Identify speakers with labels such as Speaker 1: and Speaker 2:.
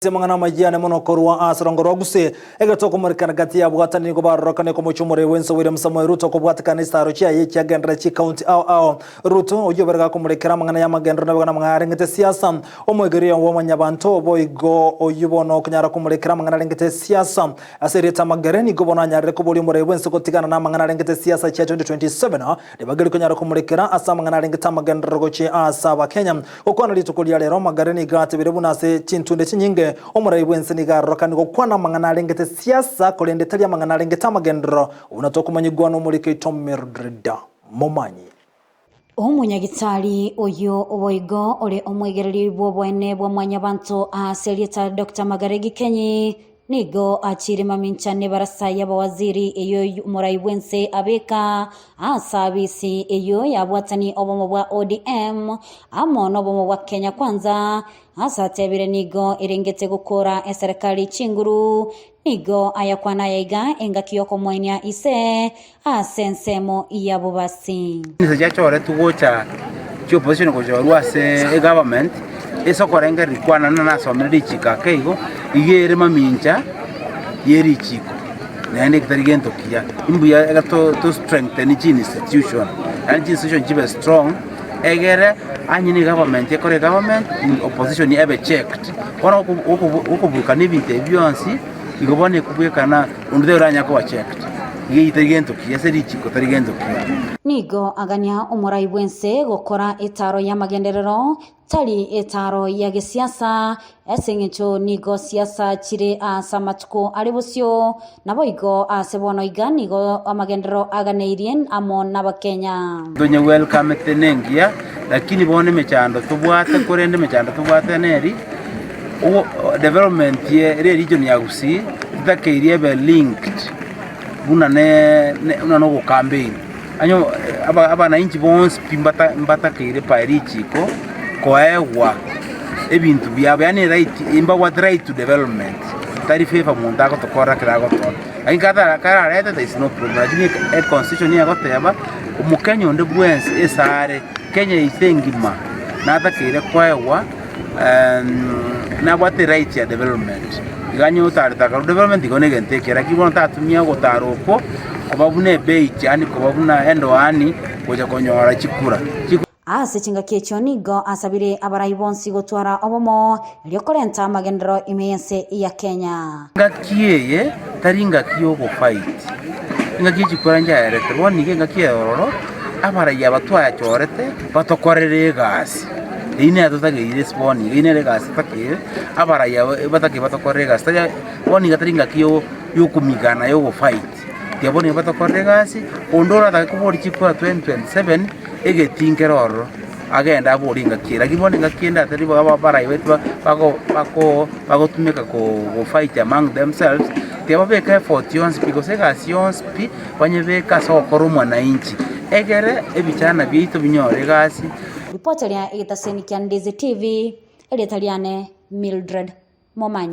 Speaker 1: Mangana majia ne mono korwa asrongoro guse egato kumurikana gati ya bwatani ko barokane ko muchumure wenso William Samoei Ruto ko bwatakana staro chia yechi agendra chi county au Ruto oyoberga kumurikana mangana ya magendro na bwana mangare ngete siasa omwegeria wo manyabanto boigo oyubono kunyara kumurikana mangana ngete siasa asereta magereni go bona nyare ko boli mure wenso ko tigana na mangana ngete siasa cha 2027 de bagari kunyara kumurikana asa mangana ngete magendro go chi asa wa Kenya okwana litukulia lero magereni gati birebuna se chintunde chinyinge omurai bwenseni garokani go kwana mangana lengete siasa kolende talia mangana lengeta magendro unatoka manyigwano mulike Mildred Momanyi
Speaker 2: Omunyagitari oyo oboigo ole omwegereri bwobwene bwa mwanyabantu aselieta Dr. Magaregi Kenyi nigo achirima minchane barasaya bawaziri eyo murai bwense abeka asabisi eyo yabwatani obomo bwa ODM amono obomo bwa Kenya Kwanza asatebire nigo irengete gukora eserikali chinguru nigo ayakwana yaiga engakiyoko mwenya ise asensemo iyabubasi
Speaker 3: nisajachore tugocha opposition ko jorwase government esokorenga rikwana na someri chika keigo igere mamincha yeri chiko nende kitarigento kia imbuya egato to strengthen each institution and institution jibe strong egere anyini government ekore government in opposition ebe checked kono okubuka nibinte byonsi igobone kubwekana undhe uranya ko checked yitarigento kia seri chiko tarigento kia
Speaker 2: nigo agania umurai bwense gukora etaro ya magenderero tali etaro ya gisiasa esengecho nigo siasa chire asamatuko alibusyo naboigo asebono iga nigo amagendero aganeirien amon nabakenya
Speaker 3: donya welcome tenengia lakini bone mechando tubwate korende mechando tubwate neri development ye region ya Gusii tutakerie be linked buna una no campaign anyo aba na inchi bonse mbata kire pairichiko koewa ebintu byabo yani right imba what right to development tari favor mundako to kora kirago to ainkata kara rete there is no problem ajini e constitution ya goteba umukenya onde bwense esare Kenya isengima nata kire koewa na what right ya development ganyo utarita ka development igone gente kera kibona tatumia gotaroko kubabune beach yani kubabuna endo ani koja konyora chikura
Speaker 2: asichinga kecho nigo asabire abarai bonsi gotwara obomo lyokorenta magendero imense ya Kenya
Speaker 3: ngakiye taringa kiyo go fight ngakiye chikuranja yarete boni ngakiye ororo abarai abatwaya chorete batokorere gas ine atotagire sponi ine le gas takire abarai batokorere gas taja boni ngataringa kiyo yokumigana yo go fight tiaboni batokorere gas ondora takubori chikura 2027 egetinkeroro agenda aboringa kira gibone ngakienda tari babarai wetu bako tumeka ko fight among themselves tiababeka effort yons because egasions pi banyebeka so korumwa na inchi egere ebichana biito binyore gasi
Speaker 2: reporter ya Itaseni Kiandezi TV Elitaliane Mildred Momanyi.